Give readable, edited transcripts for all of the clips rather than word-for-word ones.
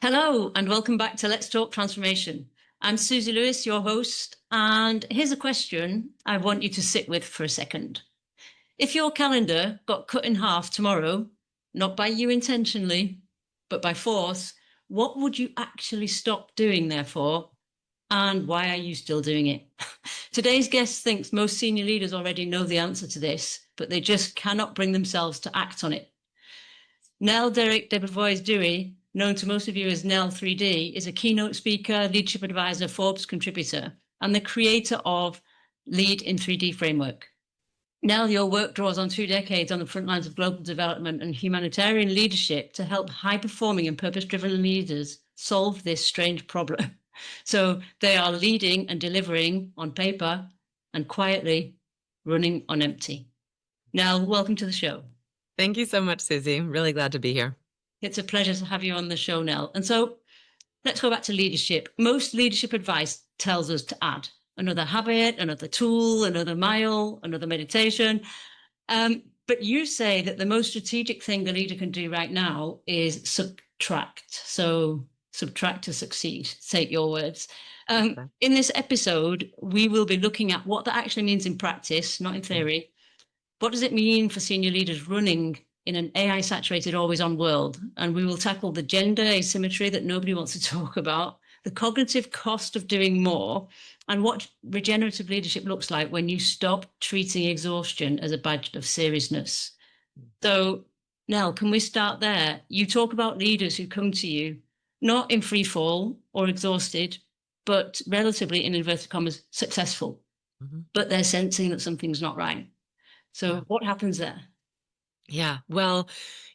Hello, and welcome back to Let's Talk Transformation. I'm Susie Lewis, your host, and here's a question I want you to sit with for a second. If your calendar got cut in half tomorrow, not by you intentionally, but by force, what would you actually stop doing therefore? And why are you still doing it? Today's guest thinks most senior leaders already know the answer to this, but they just cannot bring themselves to act on it. Nell Dewey, known to most of you as Nell 3D, is a keynote speaker, leadership advisor, Forbes contributor, and the creator of Lead in 3D framework. Nell, your work draws on 2 decades on the front lines of global development and humanitarian leadership to help high-performing and purpose-driven leaders solve this strange problem. So they are leading and delivering on paper and quietly running on empty. Nell, welcome to the show. Thank you so much, Susie. I'm really glad to be here. It's a pleasure to have you on the show, Nell. And so let's go back to leadership. Most leadership advice tells us to add another habit, another tool, another mile, another meditation. But you say that the most strategic thing the leader can do right now is subtract. So subtract to succeed, take your words. In this episode, we will be looking at what that actually means in practice, not in theory. What does it mean for senior leaders running in an AI-saturated, always-on world? And we will tackle the gender asymmetry that nobody wants to talk about, the cognitive cost of doing more, and what regenerative leadership looks like when you stop treating exhaustion as a badge of seriousness. So, Nell, can we start there? You talk about leaders who come to you, not in free fall or exhausted, but relatively, in inverted commas, successful. But they're sensing that something's not right. So what happens there? Yeah, well,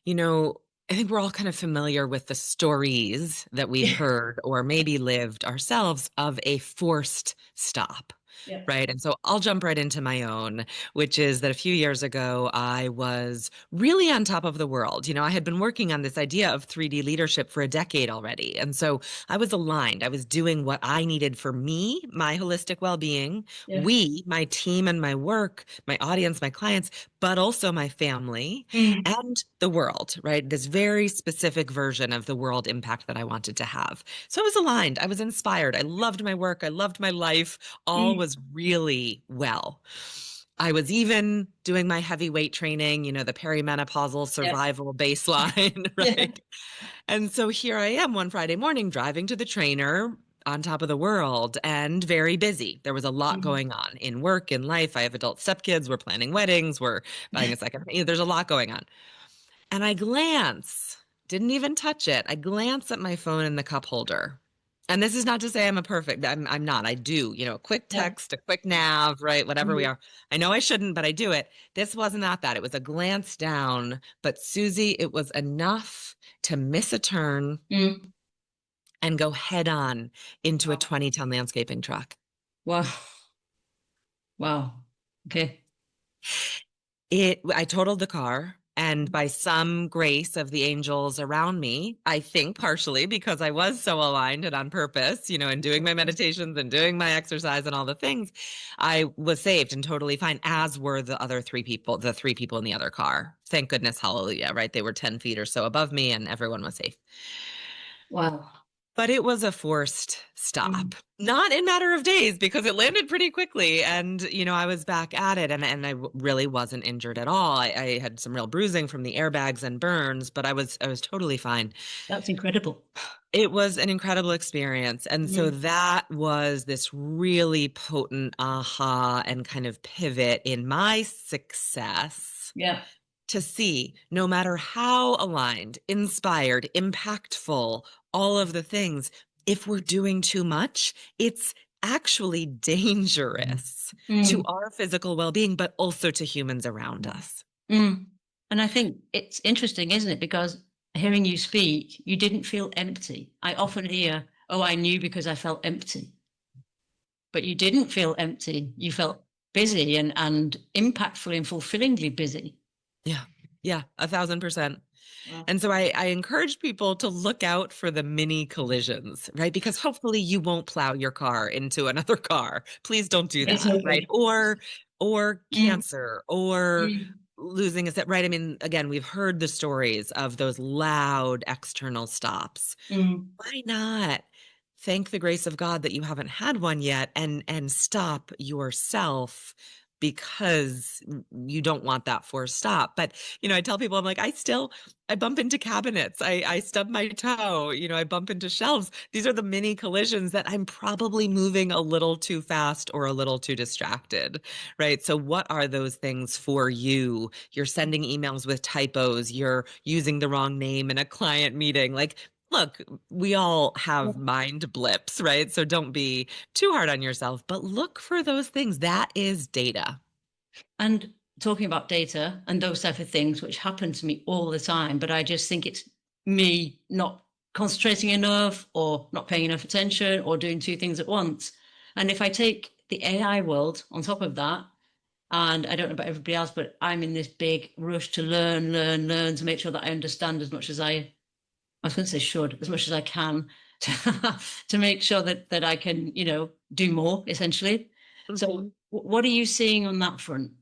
I think we're all kind of familiar with the stories that we've heard or maybe lived ourselves of a forced stop. Yeah. Right. And so I'll jump right into my own, which is that a few years ago, I was really on top of the world. I had been working on this idea of 3D leadership for a decade already. And so I was aligned. I was doing what I needed for me, my holistic well-being, we, my team and my work, my audience, my clients, but also my family and the world, right? This very specific version of the world impact that I wanted to have. So I was aligned. I was inspired. I loved my work. I loved my life. All was really well. I was even doing my heavy weight training, the perimenopausal survival baseline, right? And so here I am one Friday morning driving to the trainer on top of the world and very busy. There was a lot going on in work, in life. I have adult stepkids. We're planning weddings. We're buying a second. There's a lot going on. And I didn't even touch it. I glance at my phone in the cup holder. And this is not to say I'm I'm not. I do, a quick text, a quick nav, right? Whatever we are. I know I shouldn't, but I do it. This wasn't that. It was a glance down. But Susie, it was enough to miss a turn and go head on into a 20-ton landscaping truck. Wow. Okay. I totaled the car. And by some grace of the angels around me, I think partially because I was so aligned and on purpose, and doing my meditations and doing my exercise and all the things, I was saved and totally fine, as were the 3 people in the other car. Thank goodness, hallelujah, right? They were 10 feet or so above me and everyone was safe. Wow. But it was a forced stop, not in a matter of days, because it landed pretty quickly. And, I was back at it and I really wasn't injured at all. I had some real bruising from the airbags and burns, but I was totally fine. That's incredible. It was an incredible experience. And so that was this really potent aha and kind of pivot in my success. Yeah. To see, no matter how aligned, inspired, impactful, all of the things, if we're doing too much, it's actually dangerous to our physical well-being, but also to humans around us. And I think it's interesting, isn't it? Because hearing you speak, you didn't feel empty. I often hear, I knew because I felt empty. But you didn't feel empty. You felt busy and impactfully and fulfillingly busy. Yeah, 1,000%. Wow. And so I encourage people to look out for the mini collisions, right? Because hopefully you won't plow your car into another car. Please don't do that, right? Or cancer, or losing is that, right? I mean, again, we've heard the stories of those loud external stops. Mm. Why not thank the grace of God that you haven't had one yet and stop yourself because you don't want that forced stop. But, I tell people, I'm like, I bump into cabinets. I stub my toe, I bump into shelves. These are the mini collisions that I'm probably moving a little too fast or a little too distracted, right? So what are those things for you? You're sending emails with typos. You're using the wrong name in a client meeting. Like, look, we all have mind blips, right? So don't be too hard on yourself, but look for those things. That is data. And talking about data and those type of things, which happen to me all the time, but I just think it's me not concentrating enough or not paying enough attention or doing two things at once. And if I take the AI world on top of that, and I don't know about everybody else, but I'm in this big rush to learn to make sure that I understand as much as I was going to say should, as much as I can to make sure that I can, do more essentially. So what are you seeing on that front?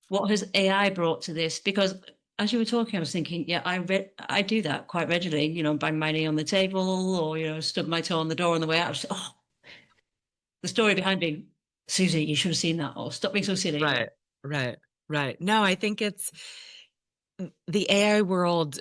What has AI brought to this? Because as you were talking, I was thinking, yeah, I do that quite regularly, bang my knee on the table or, stub my toe on the door on the way out. Just, oh, the story behind being, Susie, you should have seen that, or stop being so silly. Right, right, right. No, I think it's the AI world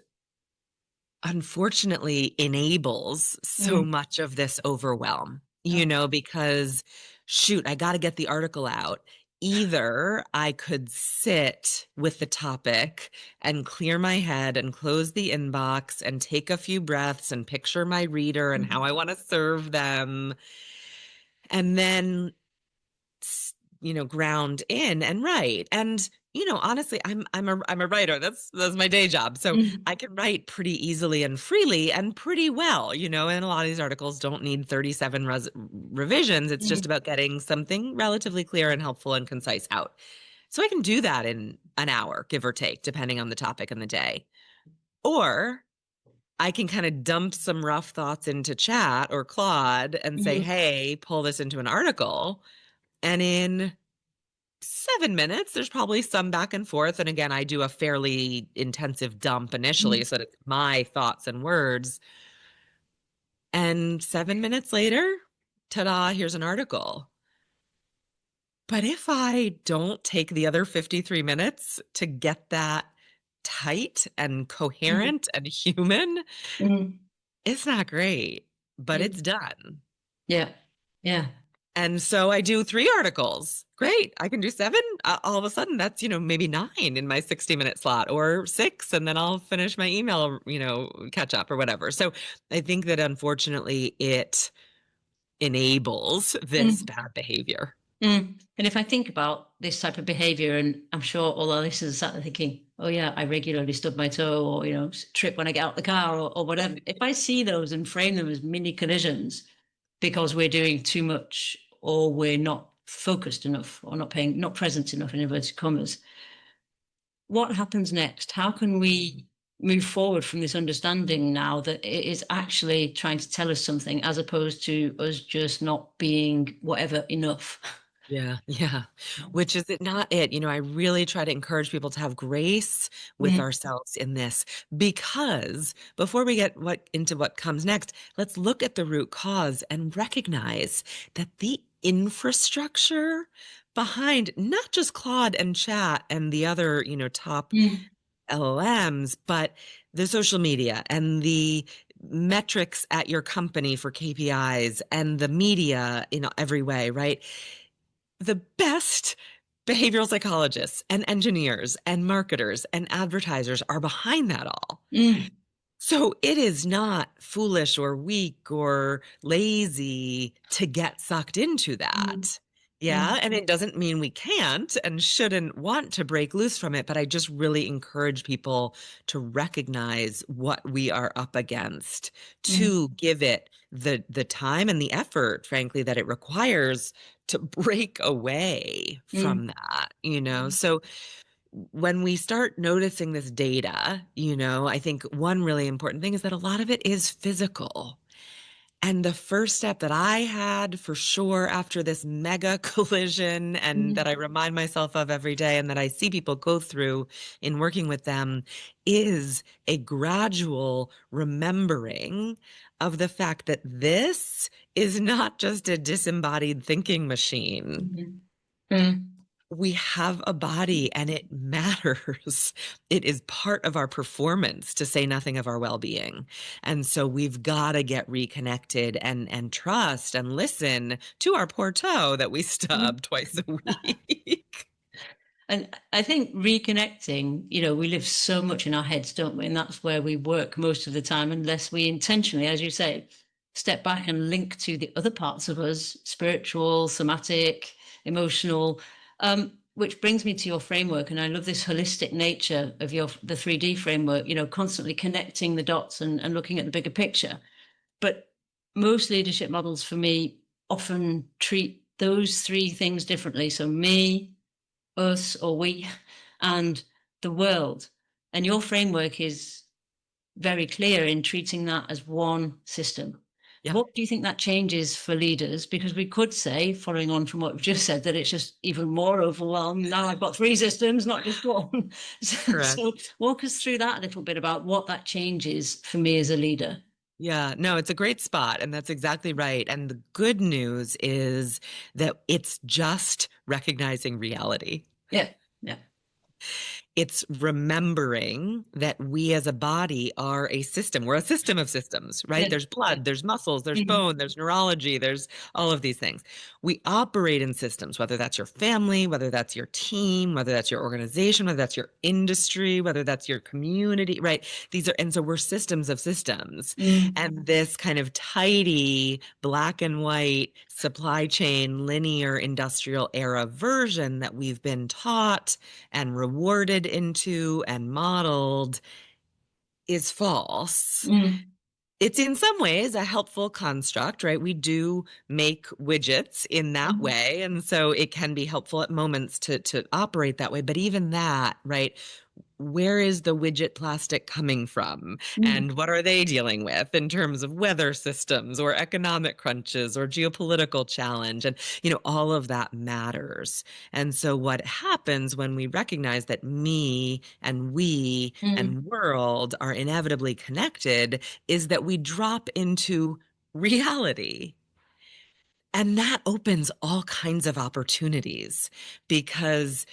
unfortunately enables so Mm, much of this overwhelm, yeah. because shoot, I got to get the article out. Either I could sit with the topic and clear my head and close the inbox and take a few breaths and picture my reader and how I want to serve them. And then ground in and write. And honestly, I'm a writer. That's my day job. So Mm, I can write pretty easily and freely and pretty well, and a lot of these articles don't need 37 revisions. It's just mm, about getting something relatively clear and helpful and concise out. So I can do that in an hour, give or take, depending on the topic and the day. Or I can kind of dump some rough thoughts into chat or Claude and say, mm, hey, pull this into an article. And in 7 minutes, there's probably some back and forth. And again, I do a fairly intensive dump initially mm, so that it's my thoughts and words. And 7 minutes later, ta-da, here's an article. But if I don't take the other 53 minutes to get that tight and mm, coherent and human, mm, it's not great, but mm. it's done. Yeah. Yeah. And so I do 3 articles. Great. I can do 7. All of a sudden, that's, maybe 9 in my 60-minute slot or 6. And then I'll finish my email, catch up or whatever. So I think that unfortunately it enables this Mm, bad behavior. mm. And if I think about this type of behavior, and I'm sure all our listeners are sat there thinking, oh yeah, I regularly stub my toe or, trip when I get out the car or whatever. If I see those and frame them as mini collisions because we're doing too much or we're not focused enough or not present enough in inverted commas, what happens next? How can we move forward from this understanding now that it is actually trying to tell us something as opposed to us just not being whatever enough? Yeah, yeah. Which is it not it? I really try to encourage people to have grace with Mm, ourselves in this because before we get into what comes next, let's look at the root cause and recognize that the infrastructure behind not just Claude and Chat and the other, top mm, LLMs, but the social media and the metrics at your company for KPIs and the media in every way, right? The best behavioral psychologists and engineers and marketers and advertisers are behind that all. mm, So it is not foolish or weak or lazy to get sucked into mm, that. Yeah. mm, And it doesn't mean we can't and shouldn't want to break loose from it. But I just really encourage people to recognize what we are up against, mm, to give it the time and the effort, frankly, that it requires to break away mm, from that, So when we start noticing this data, I think one really important thing is that a lot of it is physical. And the first step that I had for sure after this mega collision, and Mm, that I remind myself of every day and that I see people go through in working with them, is a gradual remembering of the fact that this is not just a disembodied thinking machine. mhm, mm, We have a body and it matters. It is part of our performance, to say nothing of our well-being. And so we've got to get reconnected and trust and listen to our poor toe that we mm. stub twice a week. And I think reconnecting, we live so much in our heads, don't we? And that's where we work most of the time, unless we intentionally, as you say, step back and link to the other parts of us, spiritual, somatic, emotional. Which brings me to your framework. And I love this holistic nature of the 3D framework, constantly connecting the dots and looking at the bigger picture. But most leadership models for me often treat those three things differently. So me, us or we, and the world. And your framework is very clear in treating that as one system. Yeah. What do you think that changes for leaders? Because we could say, following on from what we've just said, that it's just even more overwhelmed. Now I've got three systems, not just one. Correct. So walk us through that a little bit about what that changes for me as a leader. Yeah, no, it's a great spot. And that's exactly right. And the good news is that it's just recognizing reality. Yeah, yeah, It's remembering that we as a body are a system. We're a system of systems, right? yeah, There's yeah. blood, there's muscles, there's Mhm, bone, there's neurology, there's all of these things. We operate in systems, whether that's your family, whether that's your team, whether that's your organization, whether that's your industry, whether that's your community, right? And so we're systems of systems. mm, And this kind of tidy black and white supply chain, linear industrial era version that we've been taught and rewarded into and modeled is false. mm, It's in some ways a helpful construct, right? We do make widgets in that mm, way. And so it can be helpful at moments to operate that way. But even that, right? Where is the widget plastic coming from? mm, And what are they dealing with in terms of weather systems or economic crunches or geopolitical challenge? And, all of that matters. And so what happens when we recognize that me and we mm, and world are inevitably connected is that we drop into reality. And that opens all kinds of opportunities because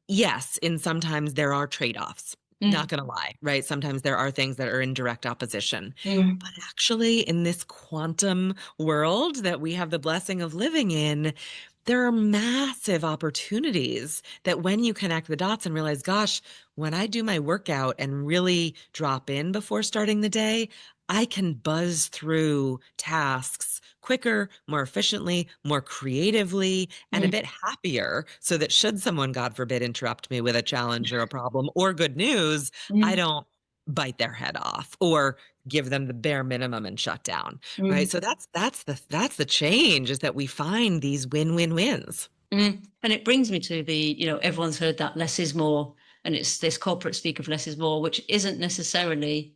yes, and sometimes there are trade-offs. Not mm, gonna lie, right? Sometimes there are things that are in direct opposition. mm, But actually, in this quantum world that we have the blessing of living in, there are massive opportunities that when you connect the dots and realize, gosh, when I do my workout and really drop in before starting the day, I can buzz through tasks quicker, more efficiently, more creatively, and a mm, bit happier so that should someone, God forbid, interrupt me with a challenge or a problem or good news, I mm, don't bite their head off or give them the bare minimum and shut down, right? mm. So that's the change, is that we find these win-win-wins. And it brings me to everyone's heard that less is more, and it's this corporate speak of less is more, which isn't necessarily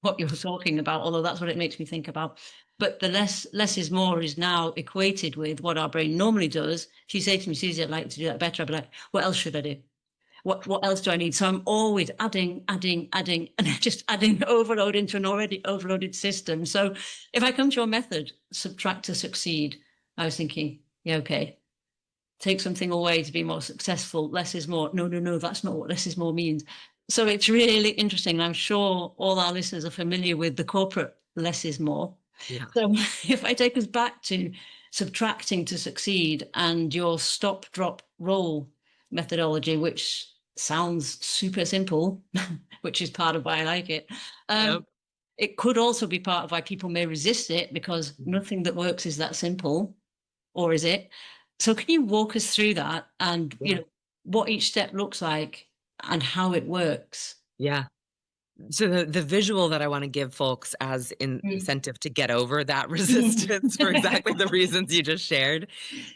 what you're talking about, although that's what it makes me think about. But the less is more is now equated with what our brain normally does. If you say to me, Susie, I'd like to do that better, I'd be like, what else should I do? What else do I need? So I'm always adding, and just adding overload into an already overloaded system. So if I come to your method, subtract to succeed, I was thinking, yeah, okay, take something away to be more successful. Less is more. No, no, no, that's not what less is more means. So it's really interesting. I'm sure all our listeners are familiar with the corporate less is more. Yeah. So if I take us back to subtracting to succeed and your stop, drop, roll methodology, which sounds super simple, which is part of why I like it. Yep. It could also be part of why people may resist it because nothing that works is that simple, or is it? So can you walk us through that and Yeah. what each step looks like and how it works? Yeah. So the visual that I want to give folks as Mm. incentive to get over that resistance for exactly the reasons you just shared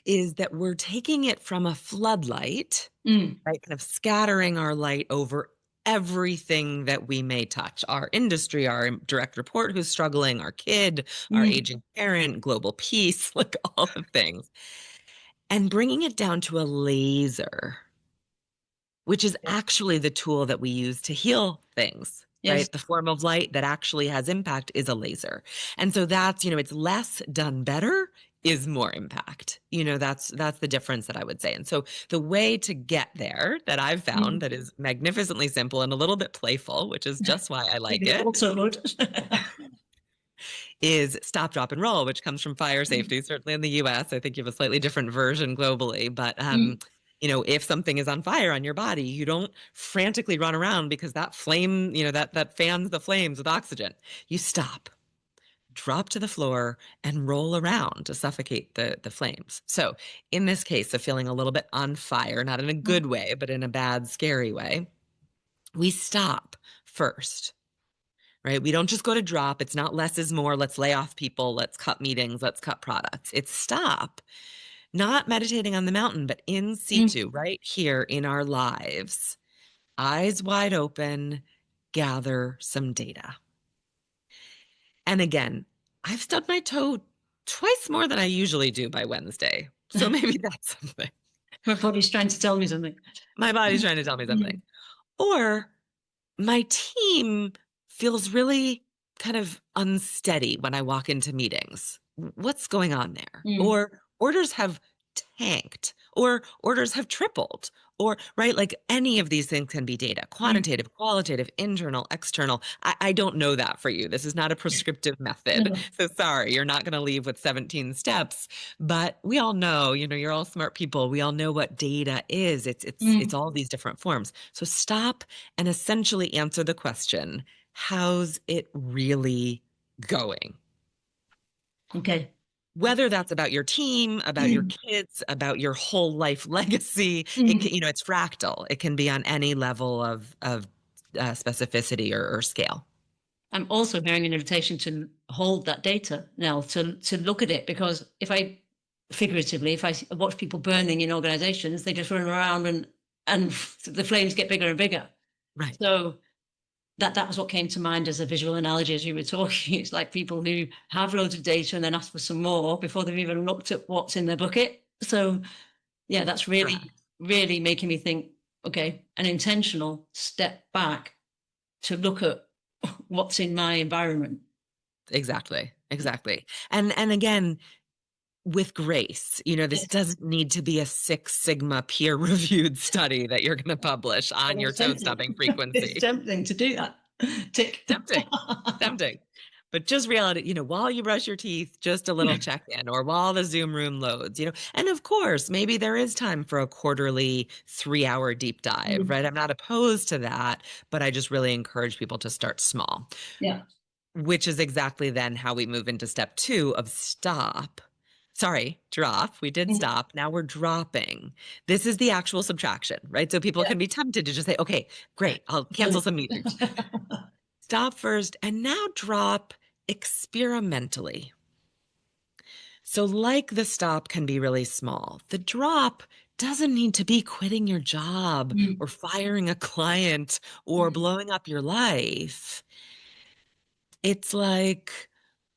is that we're taking it from a floodlight, Mm, right? Kind of scattering our light over everything that we may touch, our industry, our direct report who's struggling, our kid, our Mm. aging parent, global peace, like all the things, and bringing it down to a laser, which is Yeah. actually the tool that we use to heal things, Yes. right? The form of light that actually has impact is a laser. And so that's, it's less done better is more impact. That's the difference that I would say. And so the way to get there that I've Mm. found that is magnificently simple and a little bit playful, which is just why I like It's it, also good. is stop, drop, and roll, which comes from fire safety, certainly in the US. I think you have a slightly different version globally, but Mm. if something is on fire on your body, you don't frantically run around because that flame, that fans the flames with oxygen. You stop, drop to the floor, and roll around to suffocate the flames. So in this case of feeling a little bit on fire, not in a good way, but in a bad, scary way, we stop first, right? We don't just go to drop. It's not less is more. Let's lay off people. Let's cut meetings. Let's cut products. It's stop, not meditating on the mountain, but in Mm. situ, right here in our lives, eyes wide open, gather some data. And again, I've stubbed my toe twice more than I usually do by Wednesday. So maybe that's something. My body's trying to tell me something. My body's trying to tell me something. Mm. Or my team feels really kind of unsteady when I walk into meetings. What's going on there? Mm. Or orders have tanked, or orders have tripled, or right, like any of these things can be data, Mm. quantitative, qualitative, internal, external. I don't know that for you. This is not a prescriptive method. No. So sorry, you're not going to leave with 17 steps, but we all know, you're all smart people. We all know what data is. It's Mm. all these different forms. So stop and essentially answer the question, how's it really going? Okay. Whether that's about your team, about your Mm. kids, about your whole life legacy, Mm. it's fractal. It can be on any level of specificity or scale. I'm also hearing an invitation to hold that data now, to look at it, because if I watch people burning in organizations, they just run around and the flames get bigger and bigger. Right. So that was what came to mind as a visual analogy as you were talking. It's like people who have loads of data and then ask for some more before they've even looked at what's in their bucket. So yeah, that's Correct. really making me think, okay, an intentional step back to look at what's in my environment. Exactly. Exactly. And again, with grace, this doesn't need to be a Six Sigma peer reviewed study that you're going to publish on Well, your it's toe tempting. stopping It's frequency. tempting to do that. Tick. Tempting. Tempting. But just reality, while you brush your teeth, just a little check in, or while the Zoom room loads, and of course, maybe there is time for a quarterly 3-hour deep dive, Mm. right? I'm not opposed to that, but I just really encourage people to start small, Yeah. which is exactly then how we move into step 2 of stop. Sorry, drop. We did Mm. stop. Now we're dropping. This is the actual subtraction, right? So people Yeah. can be tempted to just say, okay, great, I'll cancel some meetings. Stop first and now drop experimentally. So, like the stop can be really small, the drop doesn't need to be quitting your job Mm. or firing a client or Mm. blowing up your life. It's like,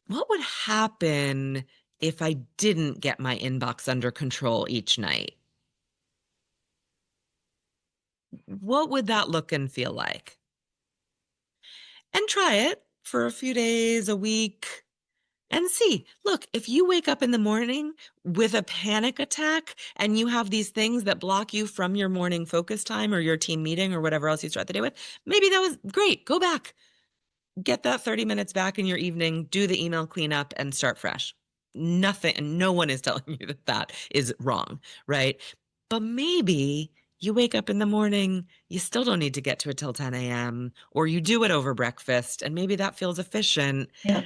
what would happen if I didn't get my inbox under control each night? What would that look and feel like? And try it for a few days, a week, and see. Look, if you wake up in the morning with a panic attack and you have these things that block you from your morning focus time or your team meeting or whatever else you start the day with, maybe that was great. Go back, get that 30 minutes back in your evening, do the email cleanup, and start fresh. Nothing, and no one is telling you that that is wrong, right? But maybe you wake up in the morning, you still don't need to get to it till 10 a.m., or you do it over breakfast, and maybe that feels efficient. Yeah.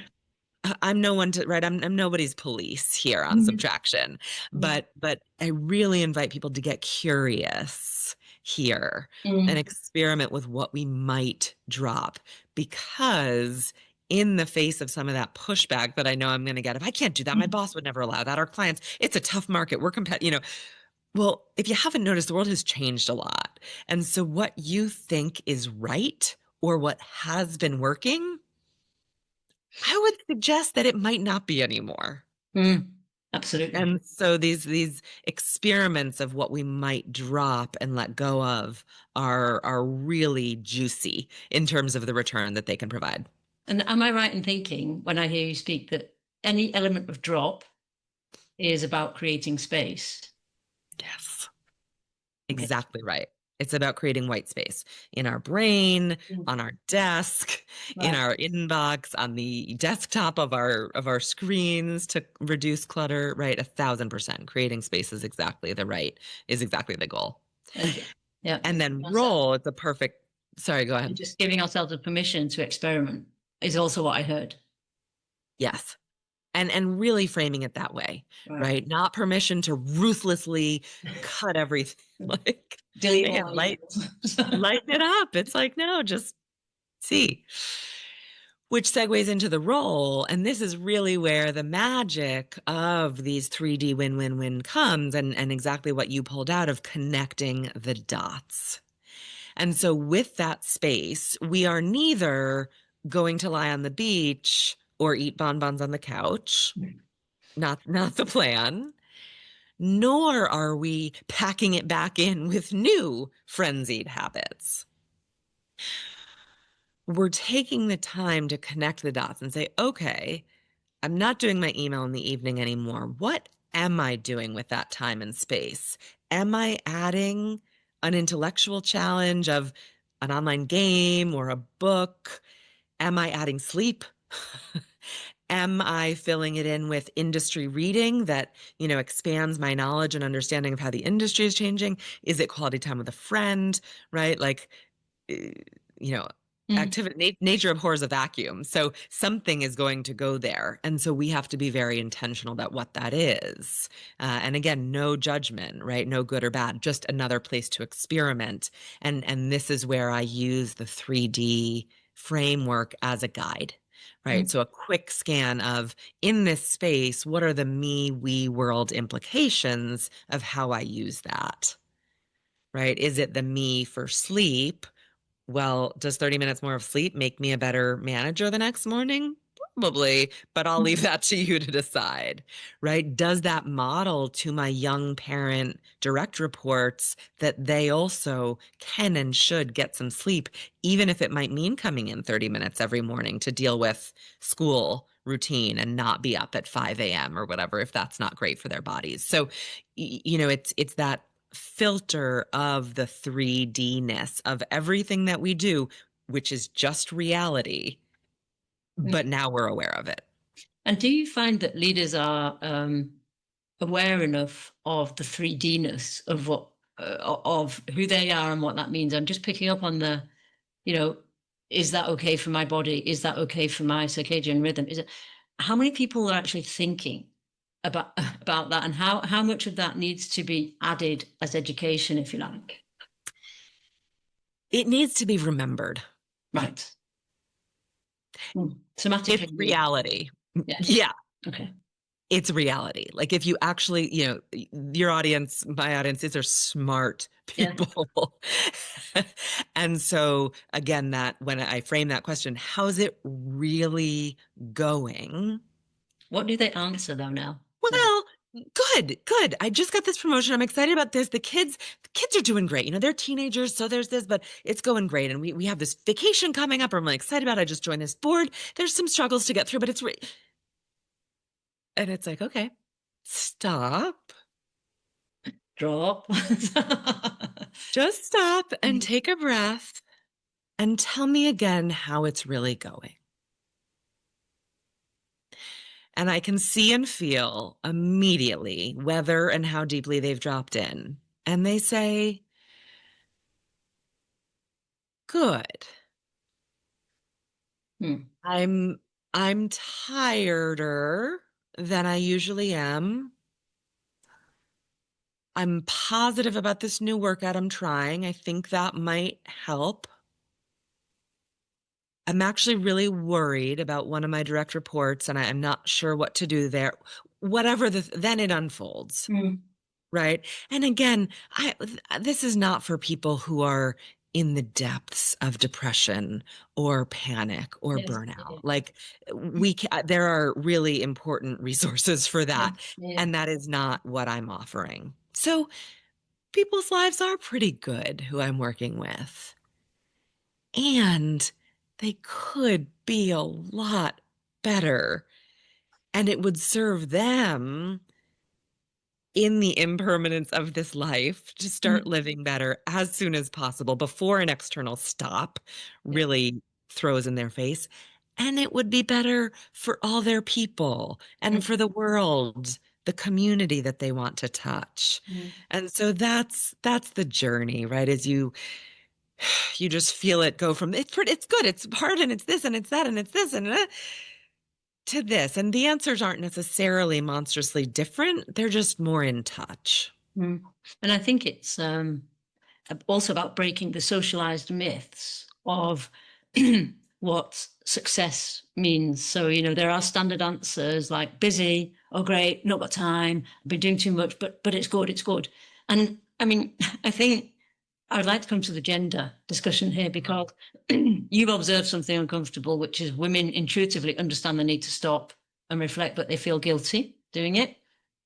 I'm no one to right. I'm nobody's police here on Mm. subtraction, Mm. but I really invite people to get curious here and Mm. experiment with what we might drop, because in the face of some of that pushback that I know I'm going to get, if I can't do that, my boss would never allow that. Our clients, it's a tough market. We're competitive. Well, if you haven't noticed, the world has changed a lot. And so what you think is right or what has been working, I would suggest that it might not be anymore. Absolutely. And so these experiments of what we might drop and let go of are really juicy in terms of the return that they can provide. And am I right in thinking when I hear you speak that any element of drop is about creating space? Yes. Okay. Exactly right. It's about creating white space in our brain, Mm. on our desk, in Right. our inbox, on the desktop of our screens to reduce clutter, right? 1,000%. Creating space is exactly the goal. And yeah, And then roll, it's a perfect, sorry, go ahead. just giving ourselves a permission to experiment is also what I heard. Yes. And really framing it that way, Right. right? Not permission to ruthlessly cut everything. Like, Delete all again, my emails. lighten it up. It's like, no, just see. Which segues into the role. And this is really where the magic of these 3D win-win-win comes, and exactly what you pulled out of connecting the dots. And so with that space, we are neither going to lie on the beach or eat bonbons on the couch. Not the plan. Nor are we packing it back in with new frenzied habits. We're taking the time to connect the dots and say, okay, I'm not doing my email in the evening anymore. What am I doing with that time and space? Am I adding an intellectual challenge of an online game or a book? Am I adding sleep? Am I filling it in with industry reading that, expands my knowledge and understanding of how the industry is changing? Is it quality time with a friend, right? Like, uh, you know, Mm. activity nature abhors a vacuum. So something is going to go there. And so we have to be very intentional about what that is. And again, no judgment, right? No good or bad, just another place to experiment. And this is where I use the 3D framework as a guide, right? Mm. So a quick scan of in this space, what are the me, we world implications of how I use that? Right? Is it the me for sleep? Well, does 30 minutes more of sleep make me a better manager the next morning? Probably, but I'll leave that to you to decide, right? Does that model to my young parent direct reports that they also can and should get some sleep, even if it might mean coming in 30 minutes every morning to deal with school routine and not be up at 5 a.m. or whatever, if that's not great for their bodies. So, it's that filter of the 3D-ness of everything that we do, which is just reality, Mm. but now we're aware of it. And do you find that leaders are aware enough of the 3D-ness of what of who they are and what that means? I'm just picking up on the, you know, is that okay for my body? Is that okay for my circadian rhythm? Is it how many people are actually thinking about about that, and how much of that needs to be added as education, if you like? It needs to be remembered. Right. Somatically. It's reality. Yes. Yeah, Okay. it's reality. Like if you actually, your audience, my audience, these are smart Yeah. people. And so again, that when I frame that question, how's it really going? What do they answer though now? Like, Well, good. I just got this promotion. I'm excited about this. The kids are doing great. They're teenagers, so there's this, but it's going great. And we have this vacation coming up. I'm really excited about it. I just joined this board. There's some struggles to get through, but and it's like, okay, stop. drop. Just stop and take a breath and tell me again how it's really going. And I can see and feel immediately whether and how deeply they've dropped in. And they say, good. Hmm. I'm tireder than I usually am. I'm positive about this new workout I'm trying. I think that might help. I'm actually really worried about one of my direct reports and I'm not sure what to do there. Whatever then it unfolds. Hmm. Right. And again, this is not for people who are in the depths of depression or panic or Yes. burnout. Yeah. Like there are really important resources for Yeah. that. Yeah. And that is not what I'm offering. So people's lives are pretty good who I'm working with. And they could be a lot better. And it would serve them in the impermanence of this life to start Mm. living better as soon as possible before an external stop Yeah. really throws in their face. And it would be better for all their people Mm. and for the world, the community that they want to touch. Mm. And so that's the journey, right? As you just feel it go from it's good, it's hard, and it's this and it's that and it's this and to this. And the answers aren't necessarily monstrously different. They're just more in touch. Mm. And I think it's also about breaking the socialized myths of what success means. So, there are standard answers like busy, oh great, not got time, I've been doing too much, but it's good, it's good. And I mean, I think I would like to come to the gender discussion here because you've observed something uncomfortable, which is women intuitively understand the need to stop and reflect, but they feel guilty doing it.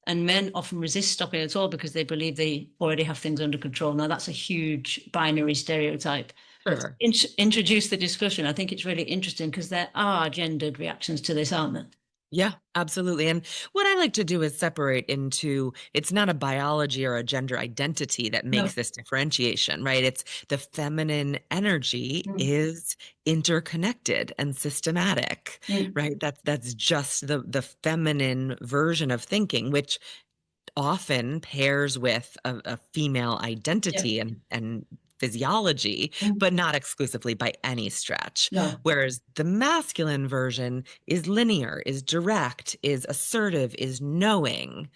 And men often resist stopping at all because they believe they already have things under control. Now, that's a huge binary stereotype. But Sure. introduce the discussion. I think it's really interesting because there are gendered reactions to this, aren't there? Yeah, absolutely. And what I like to do is separate into it's not a biology or a gender identity that No. makes this differentiation, right? It's the feminine energy Mm. is interconnected and systematic, Mm. right? That's just the feminine version of thinking, which often pairs with a female Yeah. identity and physiology, Mm. but not exclusively by any stretch. No. Whereas the masculine version is linear, is direct, is assertive, is knowing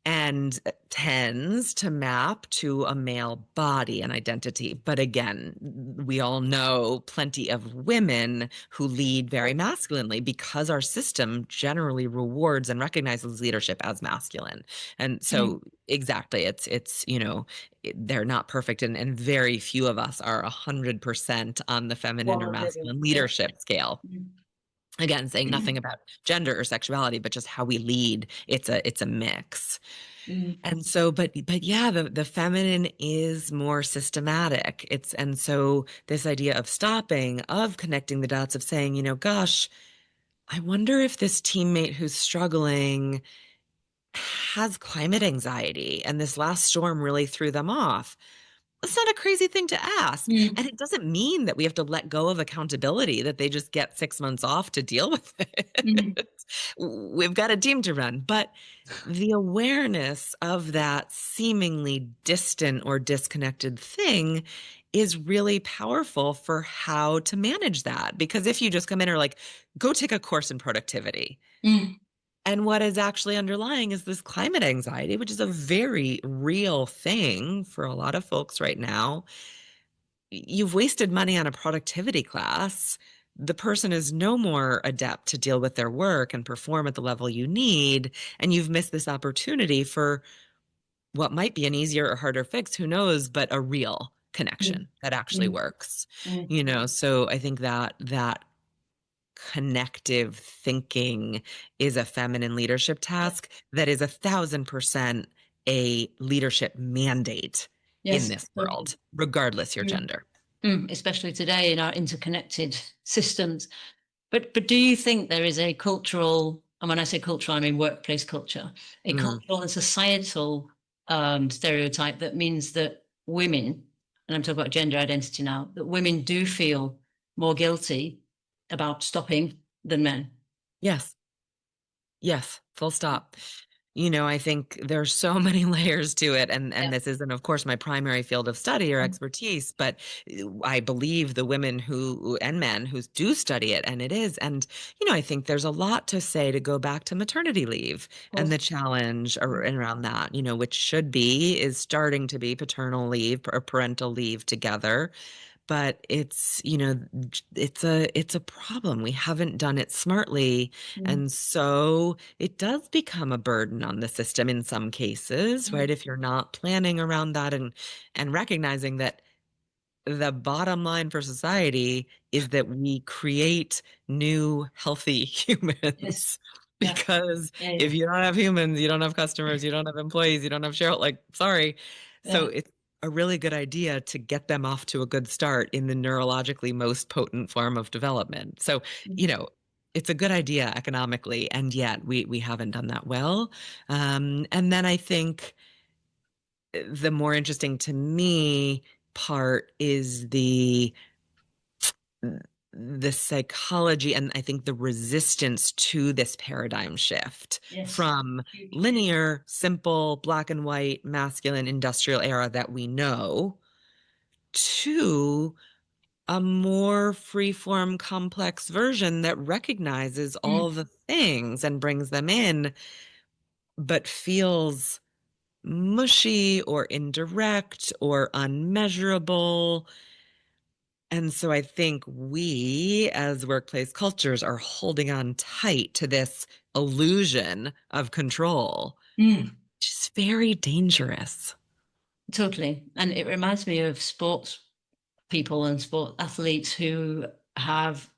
and tends to map to a male body and identity. But again, we all know plenty of women who lead very masculinely because our system generally rewards and recognizes leadership as masculine. And Mm. so exactly, they're not perfect and very few of us are 100% on the feminine or Well, maybe. masculine Yeah. leadership scale. Mm. Again, saying nothing about gender or sexuality, but just how we lead. It's a mix. Mm. And so, but yeah, the feminine is more systematic. And so this idea of stopping, of connecting the dots, of saying, gosh, I wonder if this teammate who's struggling has climate anxiety and this last storm really threw them off. That's not a crazy thing to ask. Mm. And it doesn't mean that we have to let go of accountability, that they just get 6 months off to deal with Mm. it. We've got a team to run. But the awareness of that seemingly distant or disconnected thing is really powerful for how to manage that. Because if you just come in or like, go take a course in productivity, Mm. and what is actually underlying is this climate anxiety, which is a very real thing for a lot of folks right now. You've wasted money on a productivity class. The person is no more adept to deal with their work and perform at the level you need. And you've missed this opportunity for what might be an easier or harder fix, who knows, but a real Mm. connection that actually Mm. works. Mm. So I think that connective thinking is a feminine leadership task that is 1,000% a leadership mandate in Yes. this world, regardless your Mm. gender. Especially today in our interconnected systems. But do you think there is a cultural, and when I say cultural, I mean workplace culture, a Mm. cultural and societal stereotype that means that women, and I'm talking about gender identity now, that women do feel more guilty about stopping than men? Yes. Yes. Full stop. I think there's so many layers to it, and Yeah. this isn't, of course, my primary field of study or Mm. expertise, but I believe the women who and men who do study it, and it is. And I think there's a lot to say to go back to maternity leave Of and course. the challenge Mm. around that, which is starting to be paternal leave or parental leave together. but it's, it's a problem. We haven't done it smartly. Mm, And so it does become a burden on the system in some cases, mm, right? If you're not planning around that and recognizing that the bottom line for society is that we create new healthy yes. humans. Yeah. Because Yeah. if Yeah. you don't have humans, you don't have customers, you don't have employees, you don't have shareholders, like, sorry. So Yeah. it's a really good idea to get them off to a good start in the neurologically most potent form of development. So, you Mm, know, it's a good idea economically, and yet we haven't done that well. And then I think the more interesting to me part is the psychology and I think the resistance to this paradigm shift yes. from Huge. linear, simple, black and white, masculine, industrial era that we know to a more free-form, complex version that recognizes Mm, all the things and brings them in, but feels mushy or indirect or unmeasurable. And so I think we as workplace cultures are holding on tight to this illusion of control, mm, which is very dangerous. totally. And it reminds me of sports people and sport athletes who have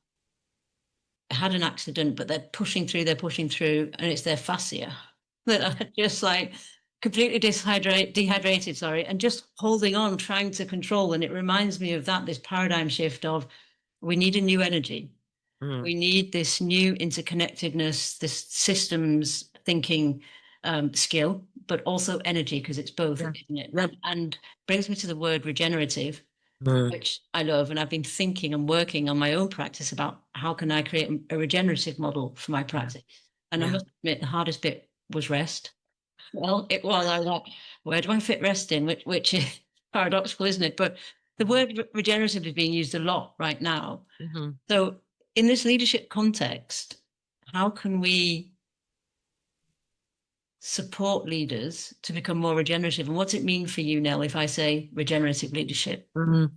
had an accident, but they're pushing through, and it's their fascia that are just like completely dehydrated, sorry, and just holding on, trying to control. And it reminds me of that, this paradigm shift of we need a new energy. Mm, We need this new interconnectedness, this systems thinking skill, but also energy, because it's both, yeah. isn't it? Yep. And brings me to the word regenerative, Mm, which I love. And I've been thinking and working on my own practice about how can I create a regenerative model for my yeah. practice. And I Yeah. must admit, the hardest bit was rest. Well, it was. I was like, where do I fit rest in? Which is paradoxical, isn't it? But the word regenerative is being used a lot right now. Mhm. So, in this leadership context, how can we support leaders to become more regenerative? And what's it mean for you, Nell, if I say regenerative leadership? Mhm.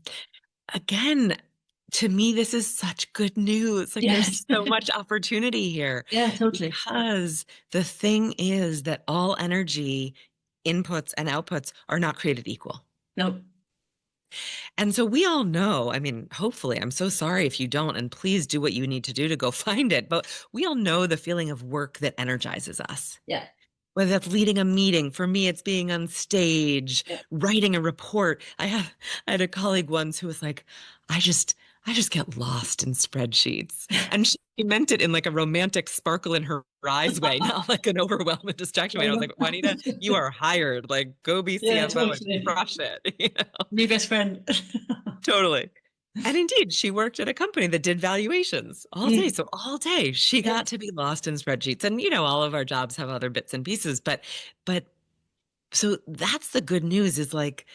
Again, to me, this is such good news. Like, Yes. there's so much opportunity here Yeah, totally. because the thing is that all energy inputs and outputs are not created equal. No. And so we all know, I mean, hopefully, I'm so sorry if you don't, and please do what you need to do to go find it. But we all know the feeling of work that energizes us. Yeah. Whether that's leading a meeting, for me, it's being on stage, Yeah. writing a report. I had a colleague once who was like, I just I just get lost in spreadsheets. And she meant it in like a romantic sparkle in her eyes way, not like an overwhelm and distraction way. And I was like, Juanita, you are hired. Like, go be Yeah, CFO and totally. crush it. New best friend. Totally. And indeed, she worked at a company that did valuations all day. Mm. So all day she Yeah. got to be lost in spreadsheets. And all of our jobs have other bits and pieces, but so that's the good news is like,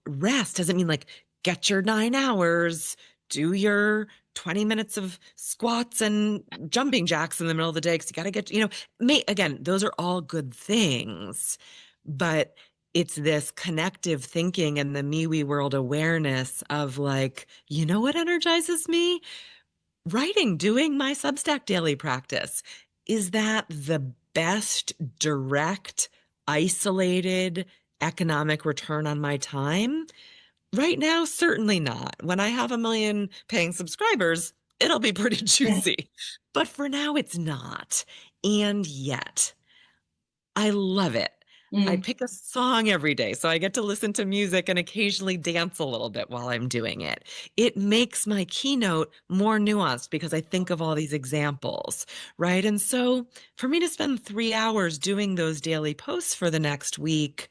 rest doesn't mean like get your 9 hours, do your 20 minutes of squats and jumping jacks in the middle of the day because you got to get, again, those are all good things, but it's this connective thinking and the me, we world awareness of like, you know what energizes me? Writing, doing my Substack daily practice. Is that the best direct, isolated economic return on my time? Right now, certainly not. When I have 1 million paying subscribers, it'll be pretty juicy. But for now, it's not. And yet, I love it. I Mm. pick a song every day, so I get to listen to music and occasionally dance a little bit while I'm doing it. It makes my keynote more nuanced because I think of all these examples, right? And so for me to spend 3 hours doing those daily posts for the next week,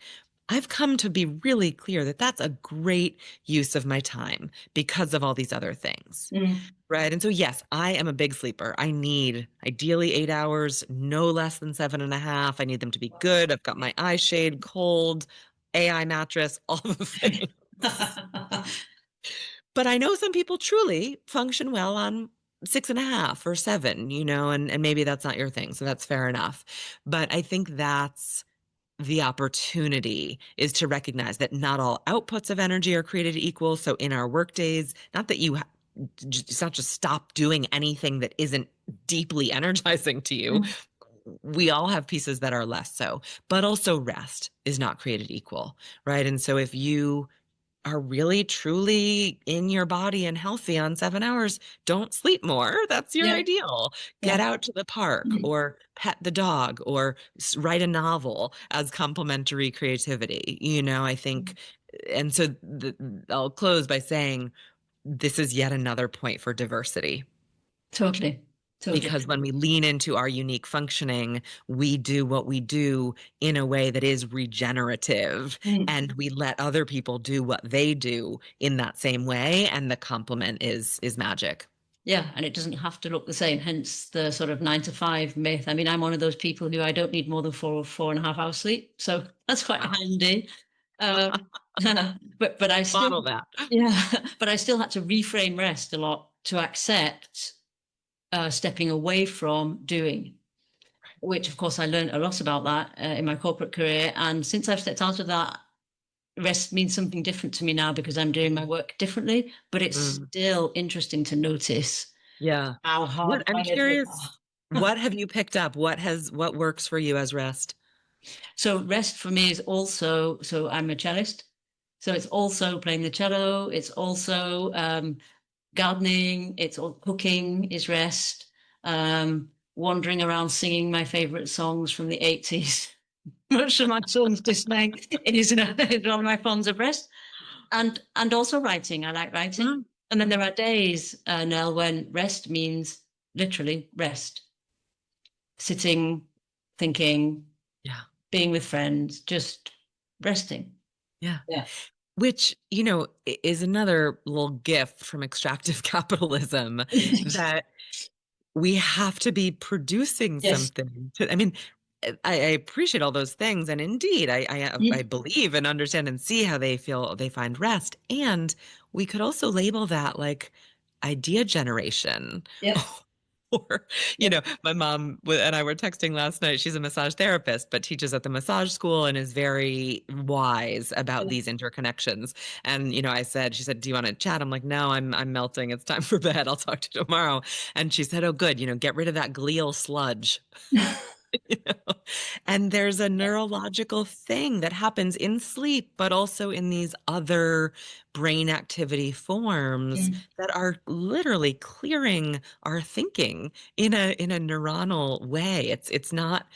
I've come to be really clear that that's a great use of my time because of all these other things. Mm. Right. And so, yes, I am a big sleeper. I need ideally 8 hours, no less than 7.5. I need them to be good. I've got my eye shade, cold, AI mattress, all the things. But I know some people truly function well on 6.5 or 7, and maybe that's not your thing. So that's fair enough. But I think the opportunity is to recognize that not all outputs of energy are created equal. So in our work days, not that it's not just stop doing anything that isn't deeply energizing to you. Mm. We all have pieces that are less so, but also rest is not created equal, right? And so if you are really truly in your body and healthy on 7 hours, don't sleep more. That's your Yeah, ideal. Get yeah. out to the park Mhm. or pet the dog or write a novel as complementary creativity. I think, and so I'll close by saying this is yet another point for diversity. Totally, totally. Because when we lean into our unique functioning, we do what we do in a way that is regenerative, Mm. and we let other people do what they do in that same way, and the complement is magic. Yeah, and it doesn't have to look the same, hence the sort of 9 to 5 myth. I mean, I'm one of those people who I don't need more than 4 or 4.5 hours sleep. So that's quite Wow. handy. Um, but I still, Model that. yeah, but I still had to reframe rest a lot to accept stepping away from doing, which of course I learned a lot about that in my corporate career. And since I've stepped out of that, rest means something different to me now because I'm doing my work differently. But it's Mm, still interesting to notice yeah. how I'm hardwired we curious, are. what have you picked up? What works for you as rest? So rest for me is also, so I'm a cellist. So it's also playing the cello. It's also gardening. It's all cooking is rest. Wandering around singing my favorite songs from the 80s. Much of my son's dismay, it is one of my forms of rest. And also writing. I like writing. Mm, And then there are days, Nell, when rest means literally rest. Sitting, thinking, yeah. being with friends, just resting. Yeah. Yeah. Which, is another little gift from extractive capitalism that we have to be producing Yes. something I mean, I appreciate all those things. And indeed, I Mm. believe and understand and see how they find rest. And we could also label that like idea generation. Yep. Or, Yep. my mom and I were texting last night. She's a massage therapist, but teaches at the massage school and is very wise about Yeah. these interconnections. And, she said, "Do you want to chat?" I'm like, "No, I'm melting. It's time for bed. I'll talk to you tomorrow." And she said, "Oh, good. Get rid of that glial sludge." You know? And there's a neurological thing that happens in sleep, but also in these other brain activity forms Mm. that are literally clearing our thinking in a neuronal way. It's not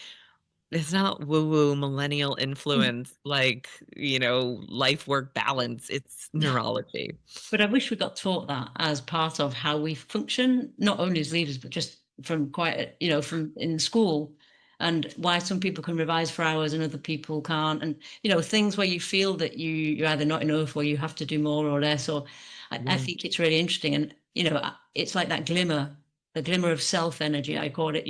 woo-woo millennial influence like, life work balance. It's neurology. But I wish we got taught that as part of how we function, not only as leaders, but just from from in school, and why some people can revise for hours and other people can't. And, things where you feel that you're either not enough or you have to do more or less. Or I Yeah. think it's really interesting. And, it's like that glimmer, the glimmer of self energy, I call it,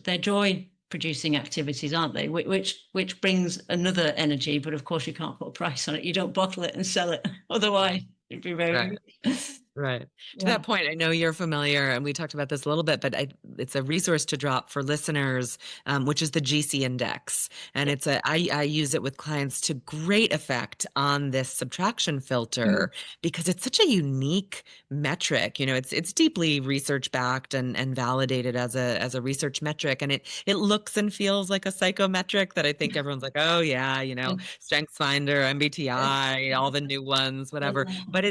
they're joy producing activities, aren't they? Which brings another energy, but of course you can't put a price on it. You don't bottle it and sell it. Otherwise, it'd be Right. very, Right. To yeah. that point, I know you're familiar, and we talked about this a little bit, but it's a resource to drop for listeners, which is the GC index. And I use it with clients to great effect on this subtraction Mm. filter because it's such a unique metric. It's deeply research backed and validated as a research metric. And it looks and feels like a psychometric that I think everyone's like, oh yeah, Yeah. Strengths Finder, Yeah. MBTI, all the new ones, whatever. Yeah. But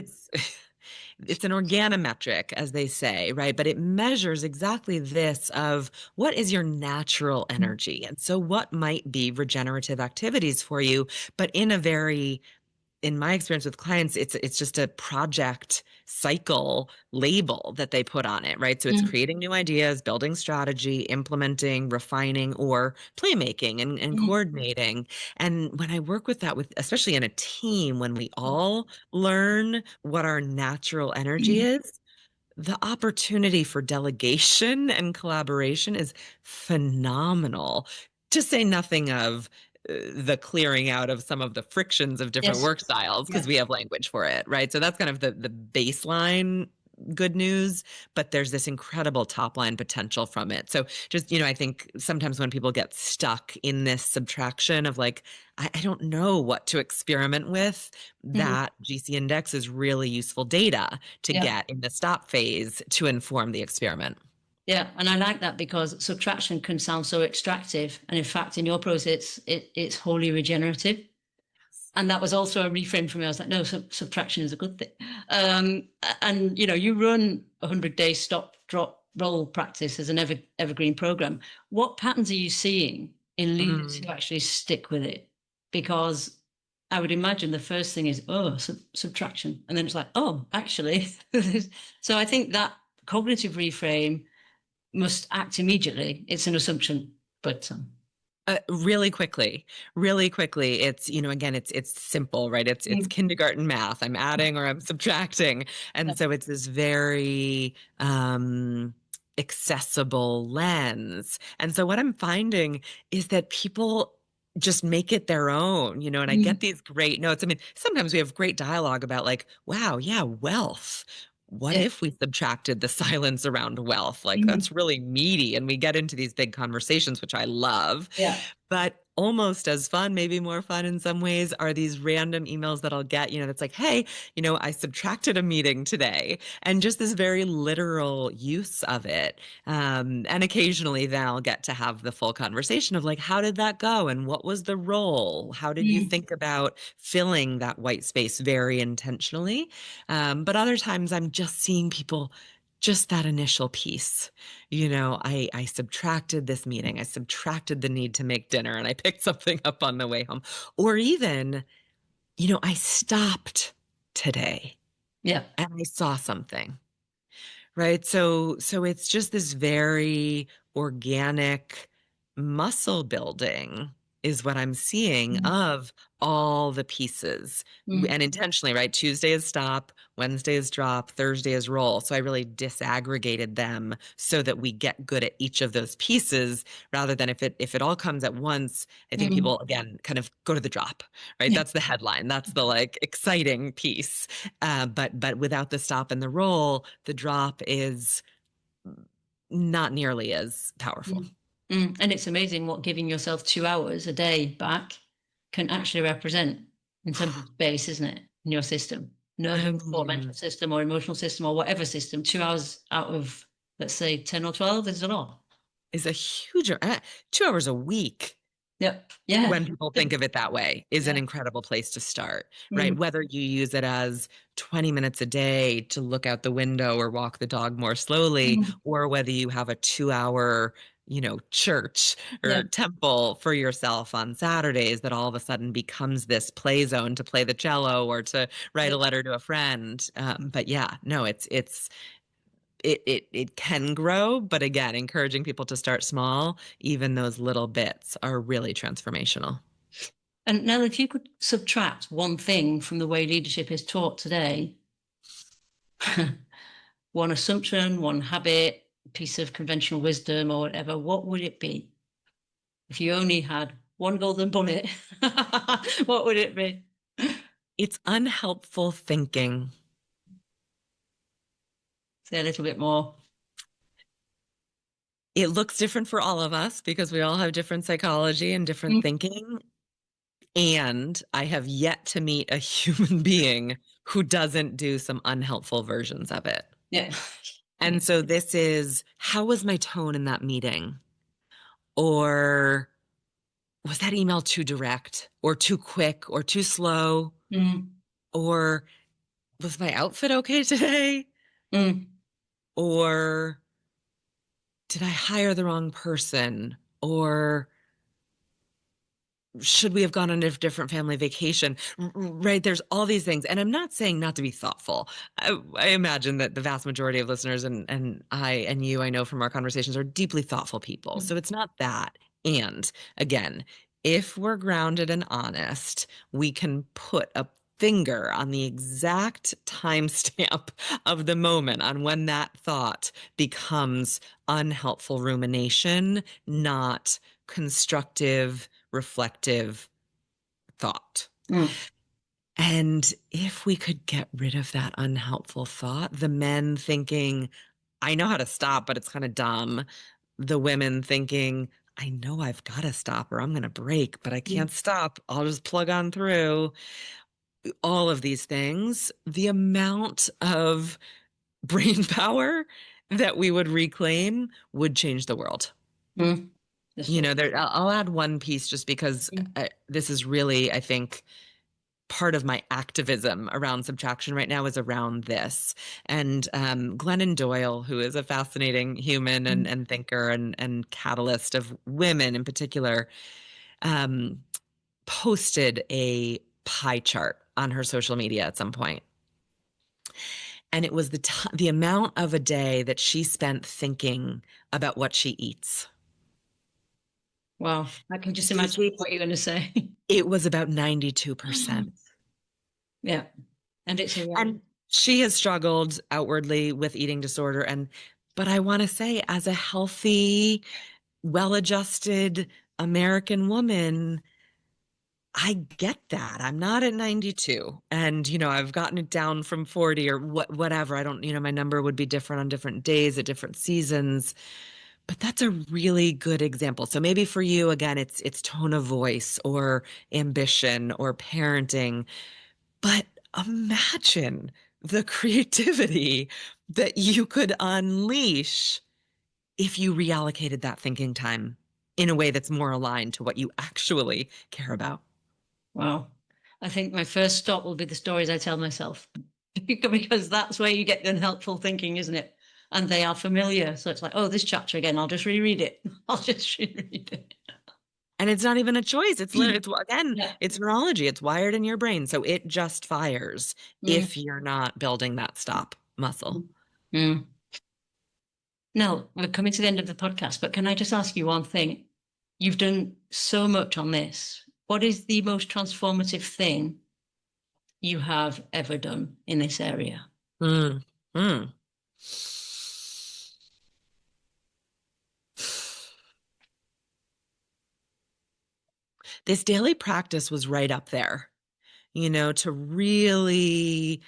it's an organometric, as they say, right? But it measures exactly this of what is your natural energy. And so what might be regenerative activities for you, but in my experience with clients, it's just a project cycle label that they put on it, right? So it's Mm. creating new ideas, building strategy, implementing, refining, or playmaking and Mm. coordinating. And when I work with that, with especially in a team, when we all learn what our natural energy Mm. is, the opportunity for delegation and collaboration is phenomenal. To say nothing of the clearing out of some of the frictions of different Yes. work styles because Yeah. we have language for it, right? So that's kind of the baseline good news, but there's this incredible top line potential from it. So just, I think sometimes when people get stuck in this subtraction of like, I don't know what to experiment with, Mhm. that GC index is really useful data to Yeah. get in the stop phase to inform the experiment. Yeah, and I like that because subtraction can sound so extractive, and in fact, in your process, it's wholly regenerative. And that was also a reframe for me. I was like, no, subtraction is a good thing. And you run 100-day stop, drop, roll practice as an evergreen program. What patterns are you seeing in leaders who Mm. actually stick with it? Because I would imagine the first thing is, oh, subtraction. And then it's like, oh, actually. So I think that cognitive reframe must act immediately. It's an assumption, but Really quickly. It's, again, it's simple, right? It's mm, kindergarten math. I'm adding or I'm subtracting. yeah. And so it's this very accessible lens. And so what I'm finding is that people just make it their own, and I Mm, get these great notes. I mean, sometimes we have great dialogue about like, wow, yeah, wealth. What yeah. if we subtracted the silence around wealth? Like, Mm, that's really meaty. And we get into these big conversations, which I love. yeah. But almost as fun, maybe more fun in some ways, are these random emails that I'll get, that's like, hey, I subtracted a meeting today, and just this very literal use of it. And occasionally then I'll get to have the full conversation of like, how did that go? And what was the role? How did you Mm, think about filling that white space very intentionally? But other times I'm just seeing people just that initial piece. I subtracted this meeting, I subtracted the need to make dinner, and I picked something up on the way home. Or even, I stopped today yeah. and I saw something, right? So it's just this very organic muscle building is what I'm seeing Mm, of all the pieces. mm, And intentionally, right? Tuesday is stop, Wednesday is drop, Thursday is roll. So I really disaggregated them so that we get good at each of those pieces rather than if it all comes at once. I think mm, people again kind of go to the drop, right? yeah. That's the headline. That's the like exciting piece. But without the stop and the roll, the drop is not nearly as powerful. Mm, And it's amazing what giving yourself 2 hours a day back can actually represent in terms of space, isn't it? In your system, I nervous or mental mean, system or emotional system or whatever system, 2 hours out of, let's say, 10 or 12 is a lot. is a huge 2 hours a week Yep. Yeah. when people think of it that way is an Yeah. incredible place to start, Mm, right? Whether you use it as 20 minutes a day to look out the window or walk the dog more slowly, mm, or whether you have a 2 hour, church yeah. or temple for yourself on Saturdays that all of a sudden becomes this play zone to play the cello or to write Yeah. a letter to a friend. But yeah, no, it can grow, but again, encouraging people to start small, even those little bits are really transformational. And now, if you could subtract one thing from the way leadership is taught today, one assumption, one habit, piece of conventional wisdom, or whatever, what would it be? If you only had one golden bullet, what would it be? It's unhelpful thinking. Say a little bit more. It looks different for all of us because we all have different psychology and different Mm, thinking. And I have yet to meet a human being who doesn't do some unhelpful versions of it. yeah. And so this is, how was my tone in that meeting? Or was that email too direct or too quick or too slow? Mm, Or was my outfit okay today? mm, Or did I hire the wrong person? Or should we have gone on a different family vacation? Right? There's all these things. And I'm not saying not to be thoughtful. I imagine that the vast majority of listeners and I and you, I know from our conversations, are deeply thoughtful people. mm, So it's not that. And again, if we're grounded and honest, we can put a finger on the exact timestamp of the moment on when that thought becomes unhelpful rumination, not constructive reflective thought. mm. And if we could get rid of that unhelpful thought, the men thinking, I know how to stop, but it's kind of dumb. The women thinking, I know I've got to stop or I'm going to break, but I Mm. can't stop. I'll just plug on through. All of these things, the amount of brain power that we would reclaim would change the world. Mm. That's You true. know, I'll add one piece just because Mm. this is really, I think, part of my activism around subtraction right now is around this. And Glennon Doyle, who is a fascinating human Mm. and thinker and catalyst of women in particular, um, posted a pie chart on her social media at some point. And it was the amount of a day that she spent thinking about what she eats. Wow. I can just imagine Susie, what you're going to say. it was about 92%. Yeah. And it's a reality. And she has struggled outwardly with eating disorder. But I want to say, as a healthy, well-adjusted American woman, I get that. I'm not at 92. And, I've gotten it down from 40 or whatever. I don't, my number would be different on different days at different seasons. But that's a really good example. So maybe for you, again, it's tone of voice or ambition or parenting. But imagine the creativity that you could unleash if you reallocated that thinking time in a way that's more aligned to what you actually care about. Wow. I think my first stop will be the stories I tell myself because that's where you get the unhelpful thinking, isn't it? And they are familiar. So it's like, oh, this chapter again, I'll just reread it. I'll just reread it. And it's not even a choice. It's literally, again, Yeah. it's neurology. It's wired in your brain. So it just fires Mm. if you're not building that stop muscle. Mm. No, we're coming to the end of the podcast, but can I just ask you one thing? You've done so much on this. What is the most transformative thing you have ever done in this area? Mm. Mm. This daily practice was right up there, to really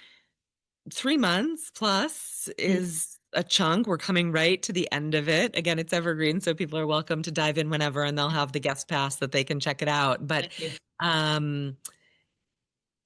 3 months plus Mm. is a chunk. We're coming right to the end of it. Again, it's evergreen, so people are welcome to dive in whenever, and they'll have the guest pass that they can check it out. But Thank you. um,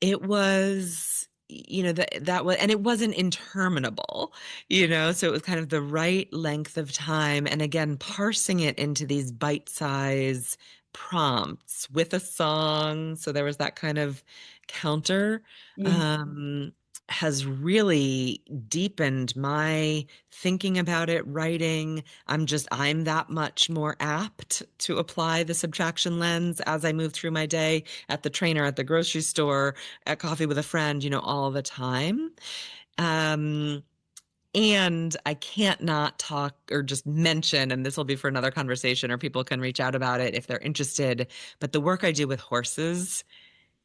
it was, that was, and it wasn't interminable, so it was kind of the right length of time. And again, parsing it into these bite-size prompts with a song. So there was that kind of counter. Mm. Um, has really deepened my thinking about it, writing. I'm that much more apt to apply the subtraction lens as I move through my day at the trainer, at the grocery store, at coffee with a friend, all the time. And I can't not talk or just mention, and this will be for another conversation, or people can reach out about it if they're interested. But the work I do with horses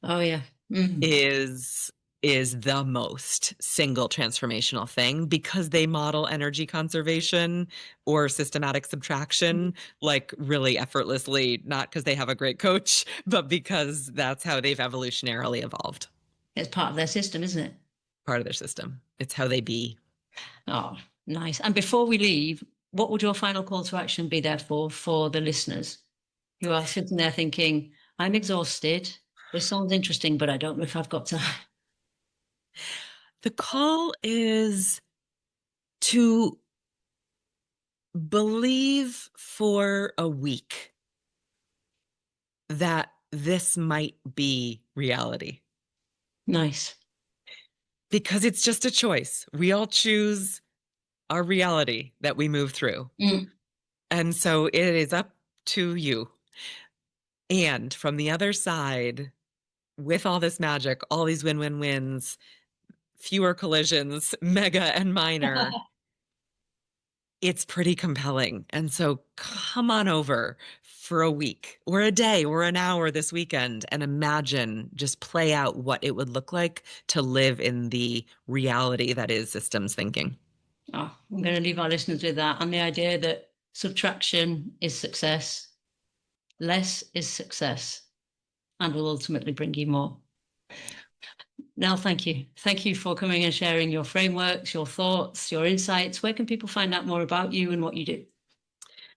Oh, yeah. Mm. is the most single transformational thing because they model energy conservation or systematic subtraction like really effortlessly, not because they have a great coach, but because that's how they've evolutionarily evolved. It's part of their system, isn't it? Part of their system. It's how they be. Oh, nice. And before we leave, what would your final call to action be there for the listeners who are sitting there thinking, I'm exhausted. This sounds interesting, but I don't know if I've got time. The call is to believe for a week that this might be reality. Nice. Because it's just a choice. We all choose our reality that we move through. Mm. And so it is up to you. And from the other side, with all this magic, all these win-win-wins, fewer collisions, mega and minor, it's pretty compelling. And so come on over for a week or a day or an hour this weekend and imagine, just play out what it would look like to live in the reality that is systems thinking. Oh, I'm going to leave our listeners with that and the idea that subtraction is success, less is success, and will ultimately bring you more. Nell, thank you. Thank you for coming and sharing your frameworks, your thoughts, your insights. Where can people find out more about you and what you do?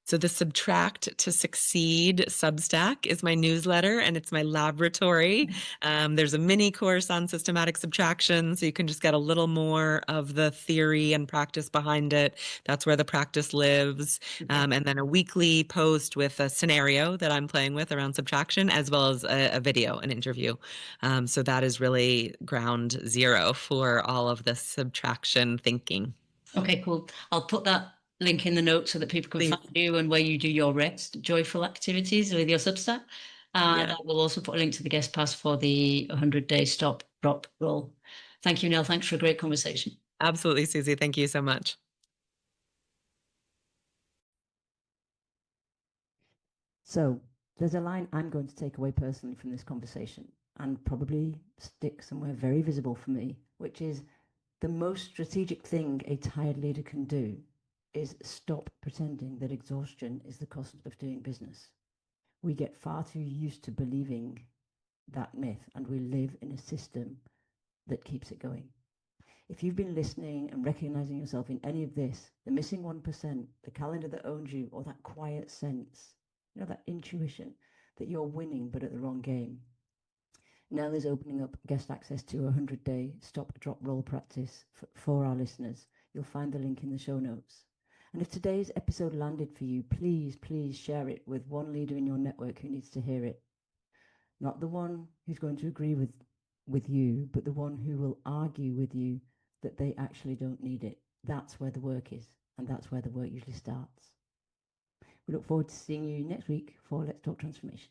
So the Subtract to Succeed Substack is my newsletter and it's my laboratory. There's a mini course on systematic subtraction, so you can just get a little more of the theory and practice behind it. That's where the practice lives. And then a weekly post with a scenario that I'm playing with around subtraction, as well as a video, an interview. So that is really ground zero for all of the subtraction thinking. Okay, cool. I'll put that link in the notes so that people can Please. find you and where you do your rest, joyful activities with your Substack. And Yeah, I will also put a link to the guest pass for the 100-day stop, drop, roll. Thank you, Nell. Thanks for a great conversation. absolutely, Susie. Thank you so much. So there's a line I'm going to take away personally from this conversation and probably stick somewhere very visible for me, which is the most strategic thing a tired leader can do is stop pretending that exhaustion is the cost of doing business. We get far too used to believing that myth, and we live in a system that keeps it going. If you've been listening and recognizing yourself in any of this, the missing 1%, the calendar that owns you, or that quiet sense, that intuition that you're winning but at the wrong game, Nell is opening up guest access to a 100-day stop, drop, roll practice for our listeners. You'll find the link in the show notes. And if today's episode landed for you, please, please share it with one leader in your network who needs to hear it. Not the one who's going to agree with you, but the one who will argue with you that they actually don't need it. That's where the work is, and that's where the work usually starts. We look forward to seeing you next week for Let's Talk Transformation.